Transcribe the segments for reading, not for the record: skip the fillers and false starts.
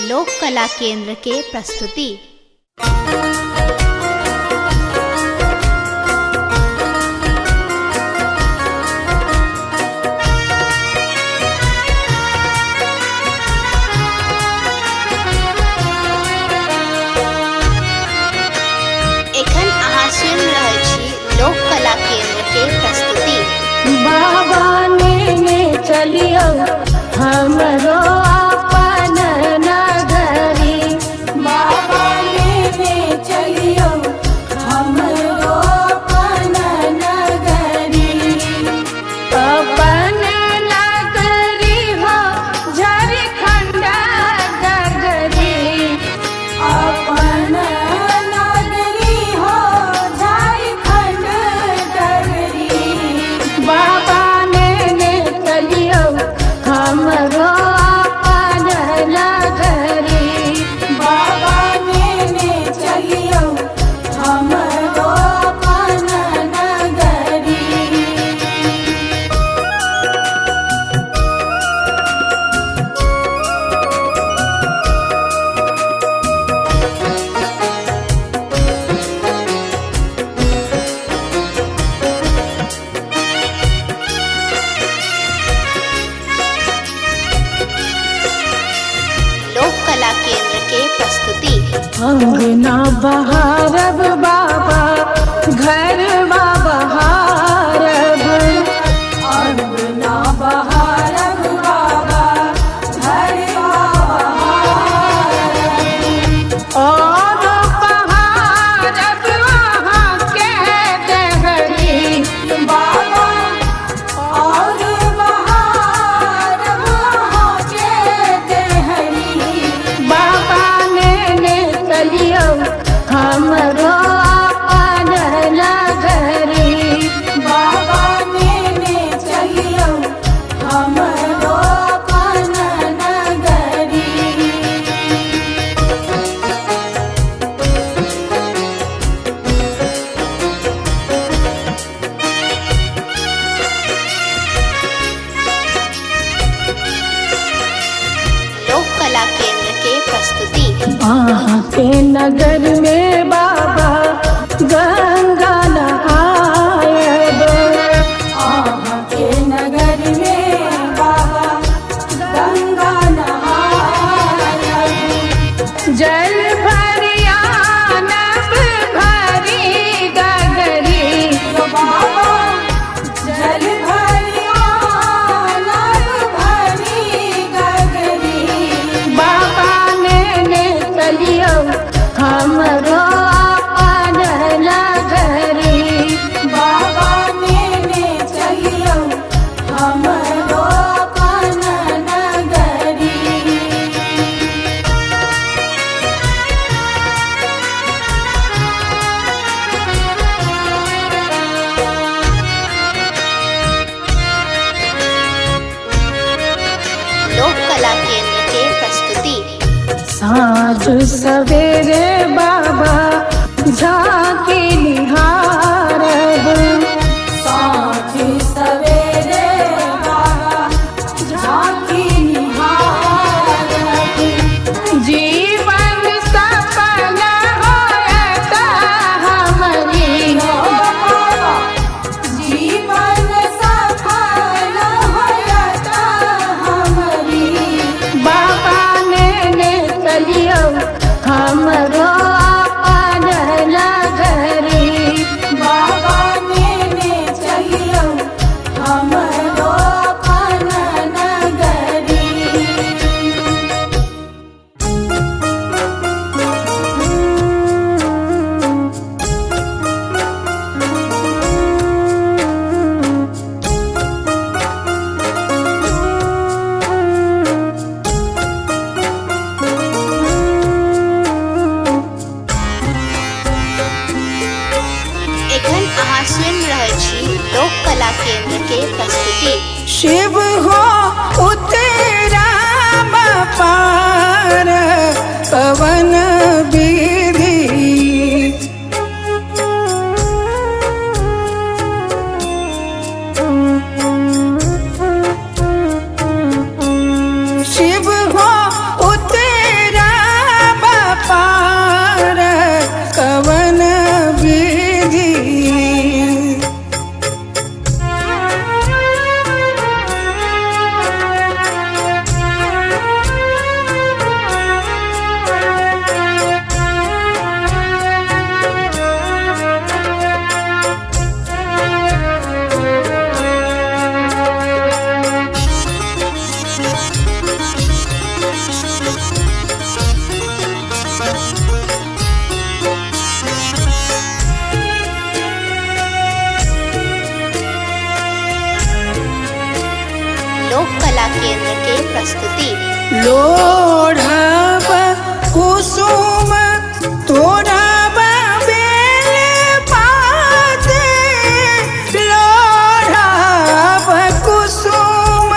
लोक कला केंद्र के प्रस्तुति। एखन अहाँ सुनि रहल छी लोक कला केंद्र के प्रस्तुति। बाबा ने चलियो हमरो अपन नगरी, बाबा ने चलियो हमरो अपन नगरी, अपन नगरी हो झारखंड नगरी, अपन नगरी हो झारखंड नगरी। बाबा ने चलियो हमरो अपन नगरी, बाबा ने चलियो हमरो अपन नगरी। लोक कला केंद्र के प्रस्तुति। अंगना बहारब बाबा घरवा बहारब, अंगना बहारब बाबा घरवा बहारब, और बहारब वहाँ के देहरी बाबा, और बहारब वहाँ के देहरी। बाबा ने चलियो हमरो अपन नगरी, बाबा ने चलियो हमरो अपन नगरी। लोक कला केंद्र के प्रस्तुति। वहाँ के नगर में बाबा गंगा नहायब, वहाँ के नगर में बाबा गंगा नहायब, जल भरियानब भरी गगरी बाबा, जल भरियानब भरी गगरी। बाबा ने चलियो हमरो अपन नगरी, बाबा ने चलियो हमरो अपन नगरी। लोक कला केंद्र के प्रस्तुति। साँझ सवेरे बाबा झांकी निहारब, साँझ सवेरे बाबा झांकी निहारब, जीवन सफल होयत हमरी बाबा, जीवन सफल होयत हमरी। बाबा ने चलियो हमरो अपन नगरी, बाबा ने चलियो हमरो अपन नगरी। एखन अहाँ सुनि रहल छी लोक कला केंद्र के प्रस्तुति। शिव हो उतराम पार पवन विधि, शिव हो उतरा लोढ़ब कुसुम तोड़ब बेल पात लोढ़ब कुसुम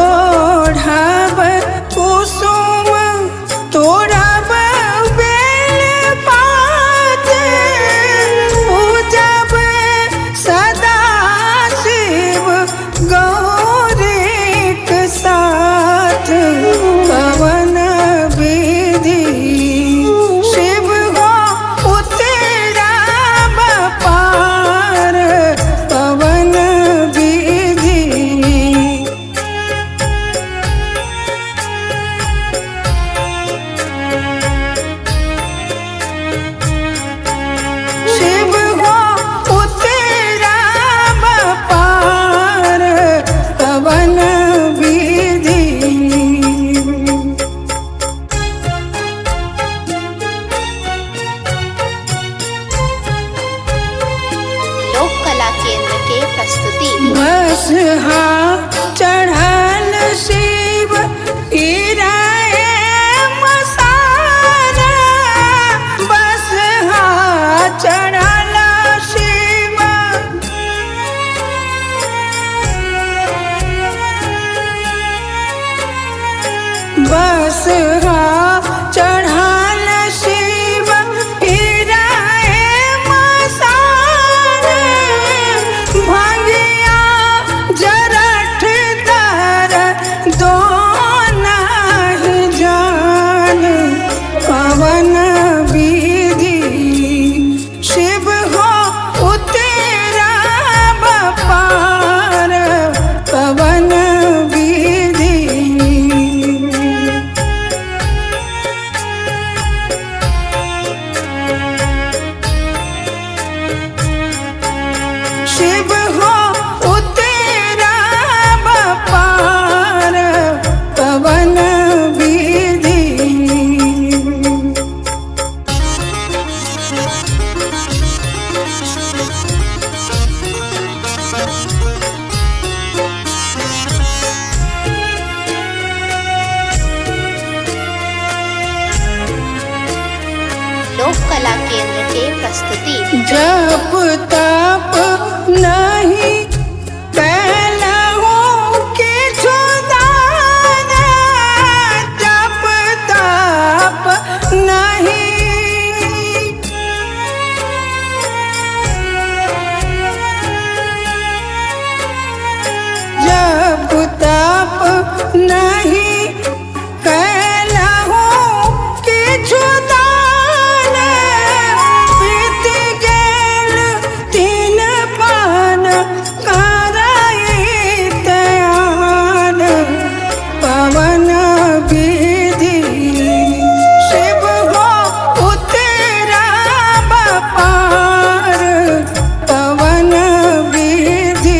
लोढ़ब कुसुम तोड़ब बेल पात पूजब सदा शिव गौरीक साथ पवन विधि शिव हो उतरब पार पवन विधि शिव हो उतरब पार पवन विधि लोक कला केंद्र के प्रस्तुति बस चढ़ल शिव गिराए मसारा बस चढ़ल शिव बस चढ़ल शिव गिराए मसारा भंगिया जरठ दर दो नहीं जान पवन विधि शिव हो उतरब पार पवन विधि शिव हो उतरब पार पवन विधि लोक कला केंद्र के प्रस्तुति जप तप नहीं कैलहु किछु दान जप तप नहीं जप तप नहीं कैलहु किछु दान बीत गेल 3 पान करैत आन पवन विधि शिव हो उतरब पार पवन विधि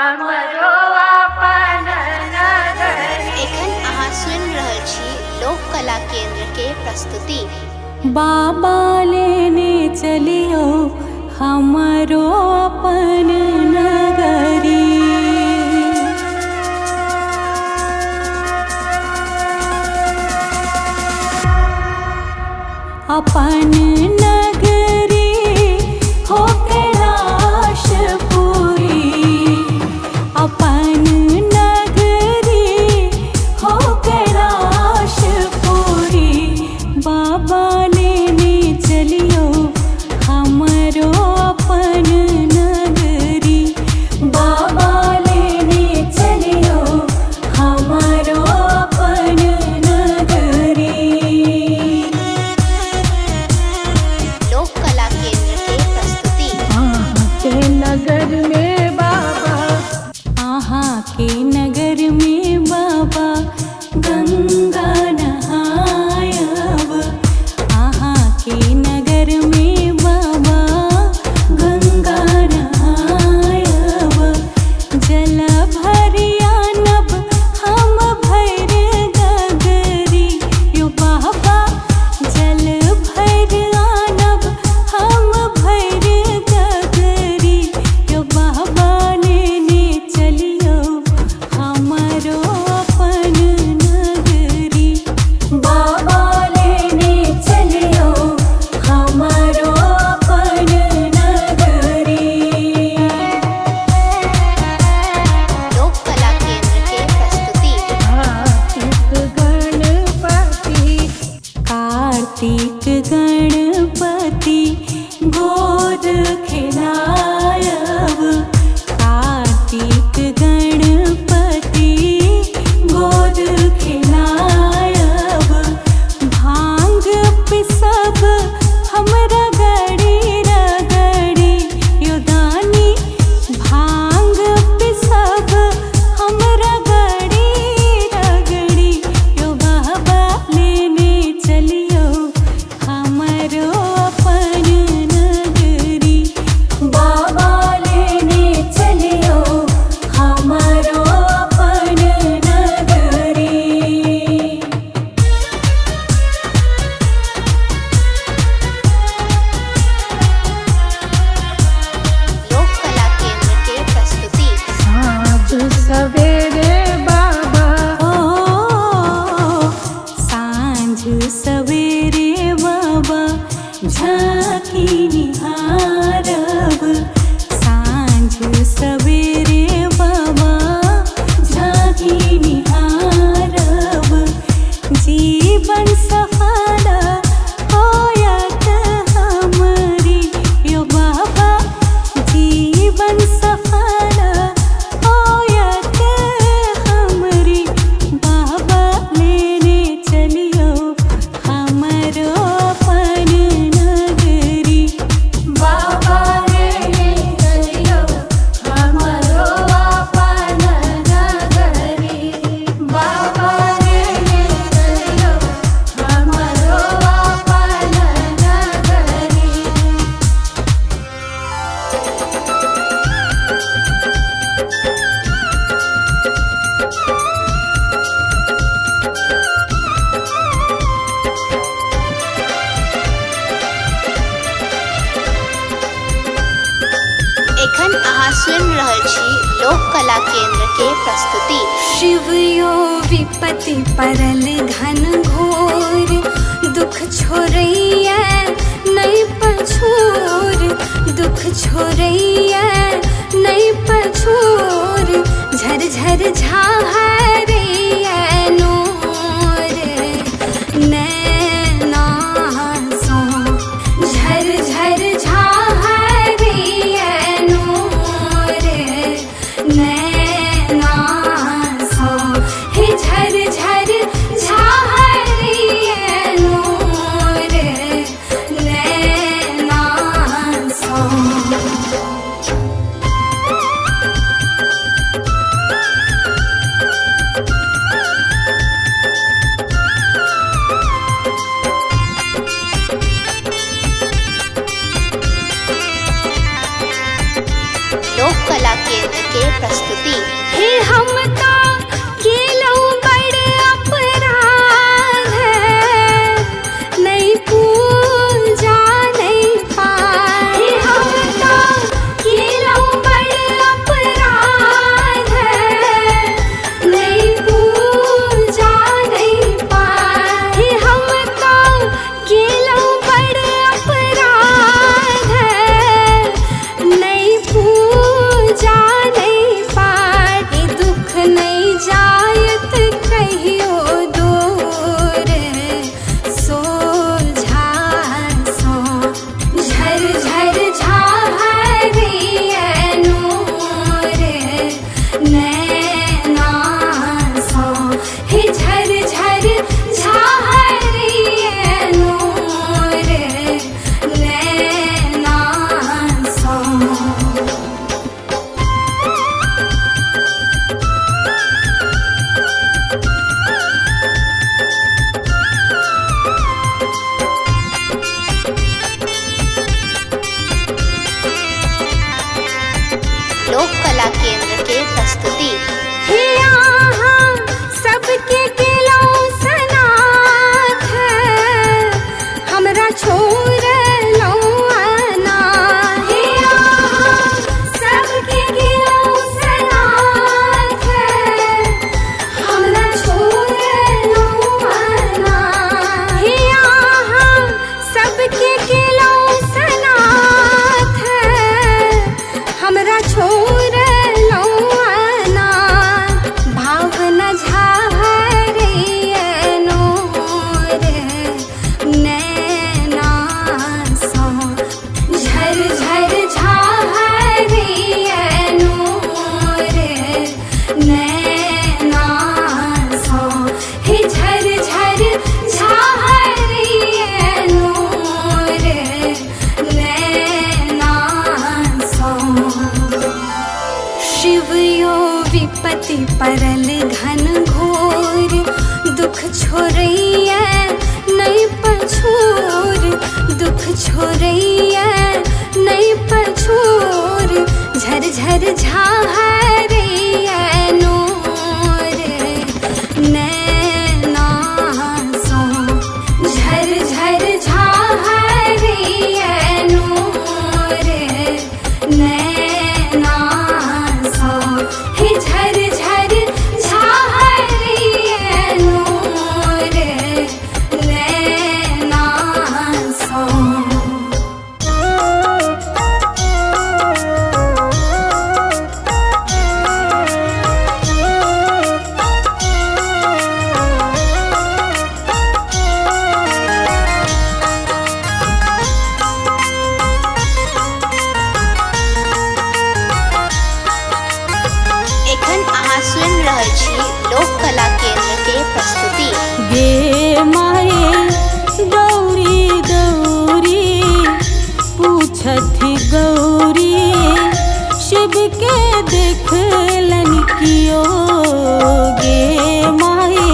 हमरो अपन नगरी। एखन अहाँ सुनि रहल छी लोक कला केंद्र के प्रस्तुति। बाबा लेने चलियो हमरो अपन नगरी। अपन नगरी हो कैलाशपुरी, अपन नगरी हो कैलाशपुरी। बाबा लेने चलियो हमरो अपन नगरी। बाबा लेने चलियो हमरो अपन नगरी। लोक कला केंद्र के प्रस्तुति। के नगर में बाबा, आहा के नगर में बाबा गंगा नहायब। आहा के नगर में बाबा गंगा नहायब। जल भरियानब हम भैर गगरी यो बाबा। जल भरियानब हम भैर गगरी यो बाबा। लेने चलियो हमरो अपन नगरी। बाबा लेने चलियो हमरो अपन नगरी। लोक कला केंद्र के प्रस्तुति। कार्तिक कार्तिक गणपति, गणपति गोद खिलायब। कार्तिक गणपति गोद खिलायब। भांग पिसब हमरा गड़ी रगड़ी यो दानी। भांग पिसब हमरा गड़ी रगड़ी यो बाबा। लेने चलियो हमरो अपन नगरी। बाबा लेने चलियो हमरो अपन नगरी। लोक कला केंद्र के प्रस्तुति। साँझ सवेरे बाबा, ओ सांझ सवेरे बाबा झांकी निहारब। सांझ सवेरे बाबा झांकी निहारब। जीवन सफल होयत हमरी यो बाबा। जीवन सफल होयत हमरी। बाबा लेने चलियो हमरो अपन नगरी। बाबा लेने चलियो हमरो अपन नगरी। बाबा लेने चलियो हमरो अपन नगरी। एखन अहाँ सुनि रहल छी लोक कला केंद्र के प्रस्तुति। शिवयो विपत्ति परल घन घोर, दुख छोड़ैया नहीं पछोर। दुख छोड़ैया नहीं पछोर। झर झर झाहरैया नोर नैना सो। झर झर झाहरैया नोर नैना सो। हे झर झर झाहरैया नोर नैना सो। कला केंद्र के प्रस्तुति। हे हम ता केलऊ बड़ अपराध है, नहीं पूजा नहीं पाए। हे हम ता केलऊ बड़ अपराध है, नहीं पूजा नहीं पाए। हे हम ता केलऊ बड़ अपराध है, नहीं पूजा नहीं पाए। दुख नहीं जायत कहियो दूर, सोझा सो झर झर झाहरिए नूर, नैना सो हे झर झर झाहरिए नूर, नैना सो। लोक कला केंद्र के प्रस्तुति। हे यहाँ सबके केलऊ सनाथ है, हमरा छोड़ लौआना। हे यहाँ सबके केलऊ सनाथ है, हमरा छोड़ लौआना। हे यहाँ सबके केलऊ सनाथ है, हमरा छोड़ लौआना। भावना झाहरिए नूर, नैना सो झर झर झाहरिए नूर, नैना सो हे झर झर झाहरिए नूर, नैना सो। शिव यो विपत्ति परल घन घोर, दुख छोड़ैया नहीं पछोर, दुख छोड़ैया नहीं पछोर। झर झर झाहरिए नूर, नैना सो झर झर झाहरिए नूर, नैना सो हे झर झर झाहरिए नूर, नैना सो। एखन अहाँ सुनि रहल छी लोक कला केंद्र के प्रस्तुति। गे माए गौरी गौरी पूछथि गौरी, शिव के देखलन कियो। गे माए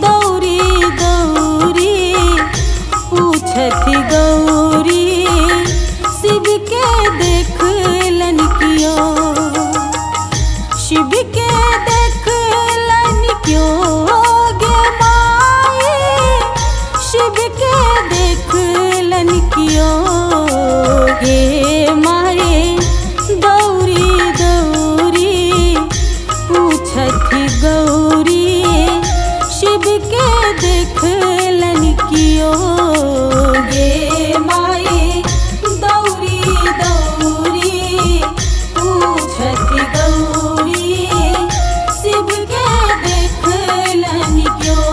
गौरी गौरी पूछथि गौरी, शिव के देखलन कियो। शिव के देखलन क्यों गे माए, शिव के देखलन क्यों। गे माए गौरी गौरी पूछथि गौरी, शिव के देखलन क्यों। गे माए गौरी गौरी पूछथि गौरी, शिव के देखलन क्यों।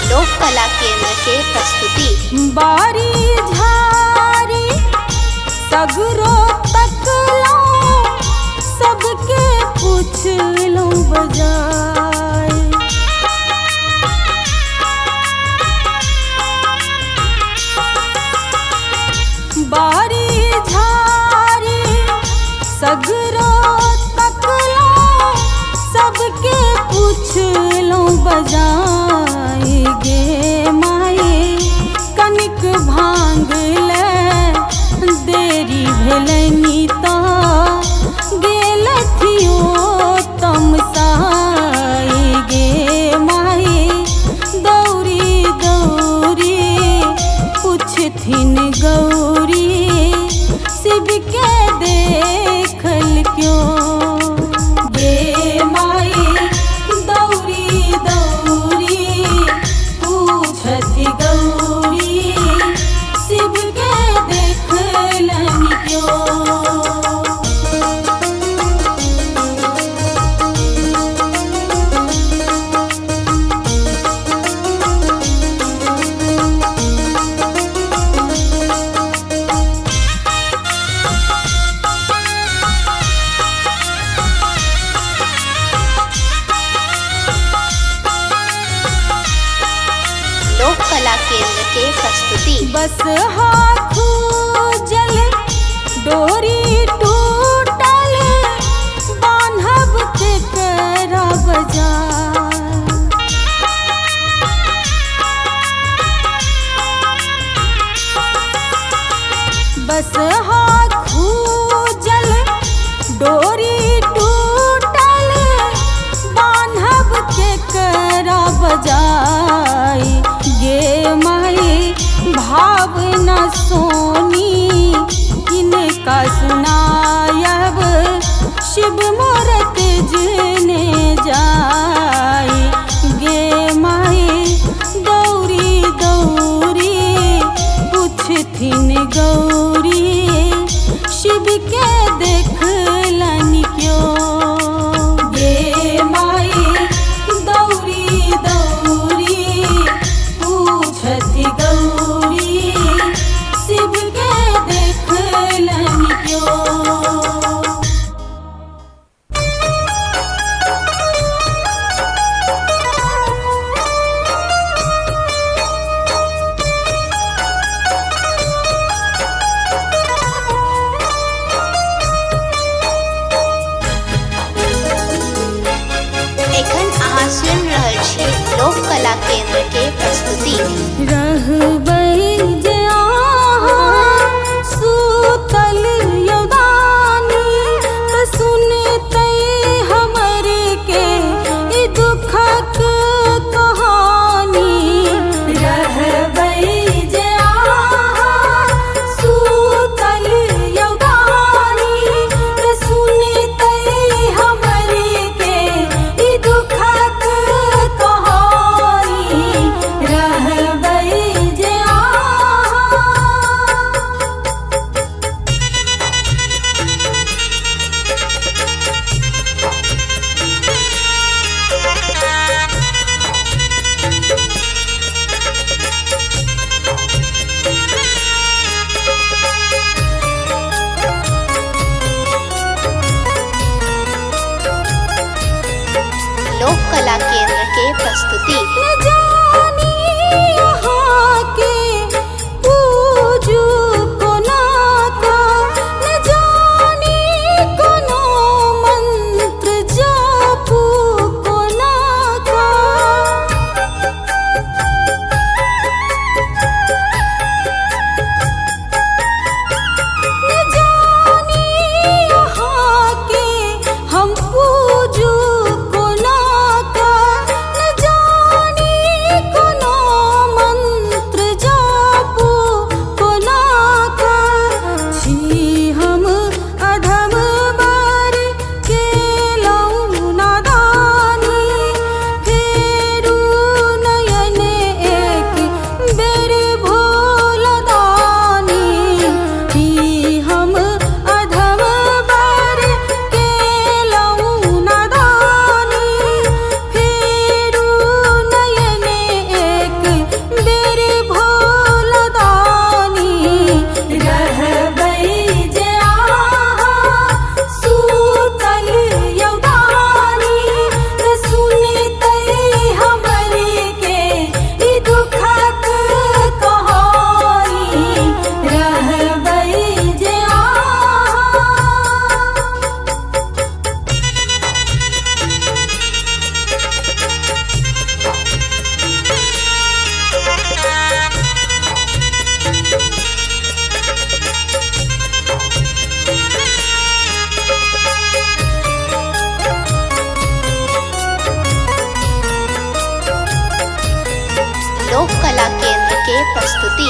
लोक कला केंद्र के प्रस्तुति। बारी झारी सगरो तकलो, सबके पूछलो बजाय। पूछलौं बजाई गे माई कनिक भांग ले देरी भेलनी तो गेलथियो तमसाई गे माई दौरी दौरी पूछथिन गौरी शिव के देखल क्यों गे माई दौरी दौरी पूछथि गौरी शिव के देखलन क्यों। लोक कला केंद्र के प्रस्तुति। बस हाथू जल डोरी टूटल बान्हब केकरा बाजार बस हाथू जल डोरी टूटल बान्हब केकरा बजाई गे माई भाव न सोनी किनका सुनायब शिव मूरत जने जाई गे माई दौरी दौरी पूछथिन गौरी शिव के देखलन क्यों गे माई दौरी दौरी पूछथि गौरी शिव के देखलन क्यों। एखन अहाँ सुनि रहल छी लोक कला केंद्र के प्रस्तुति। रहबै जे अहाँ सुतल यौदानी त सुनतै हमर के ई दुखक कहानी रहबै जे अहाँ सुतल यौदानी त सुनतै हमर के ई दुखक कहानी रहबै जे अहाँ लोक कला केंद्र के प्रस्तुति। न जानी यहाँ के पूजू कोना का न जानी कोनो मंत्र जापू कोना का न जानी यहाँ के हम पूजू कोना का न जानी कोनो मंत्र जा प्रस्तुति।